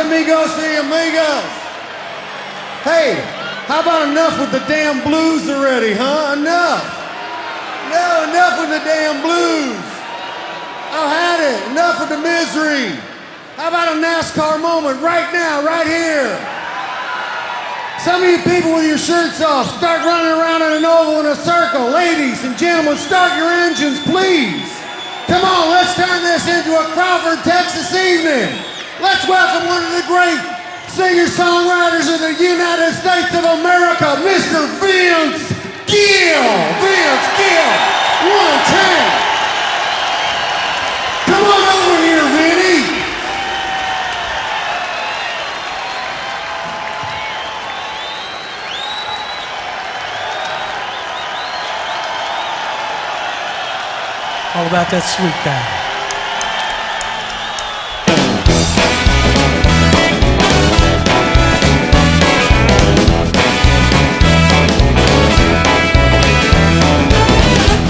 amigos y amigas. Hey, how about enough with the damn blues already, huh? Enough. No, enough with the damn blues. I've had it. Enough with the misery. How about a NASCAR moment right now, right here? Some of you people with your shirts off, start running around in an oval in a circle. Ladies and gentlemen, start your engines, please. Come on, let's turn this into a Crawford, Texas evening. Let's welcome one of the great singer-songwriters of the United States of America, Mr. Vince Gill. Vince Gill, one time. Come on over here, Vinny. All about that sweet thing.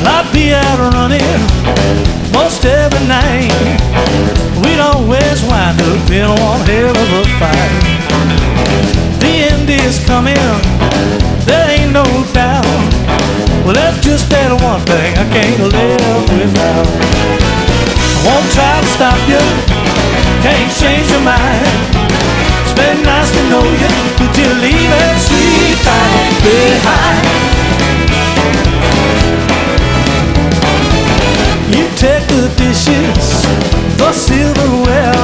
I'd be out running most every night. We'd always wind up in one hell of a fight. The end is coming, there ain't no doubt. Well, that's just that one thing I can't live without. I won't try to stop you, can't change your mind. It's been nice to know you, but you leave that sweet thing behind. You take the dishes, the silverware.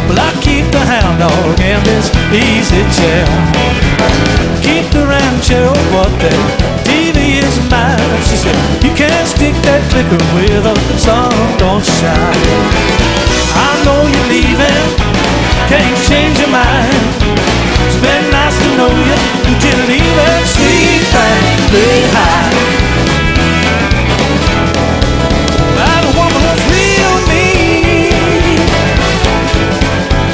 Well, I keep the hound dog and this easy chair. Keep the ranchero, but that TV is mine. She said, you can't stick that clicker where the sun don't shine. I know you're leaving, can't change your mind. It's been nice to know you, but you leave that sweet thing behind. That woman was real mean,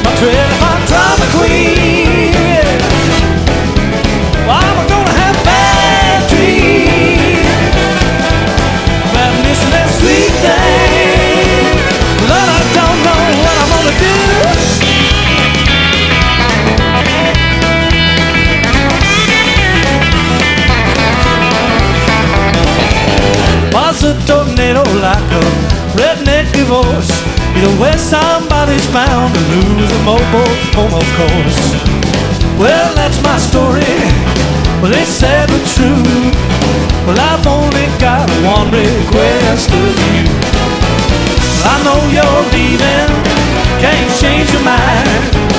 my 25 drama queen. Well, I'm gonna have bad dreams about missing that sweet thing. Lord, I don't know what I'm gonna do. Was a tornado like a redneck divorce? Either way, somebody's bound to lose a mobile home, of course. Well, that's my story. Well, it's sad but true. Well, I've only got one request of you. I know you're leaving, can't change your mind.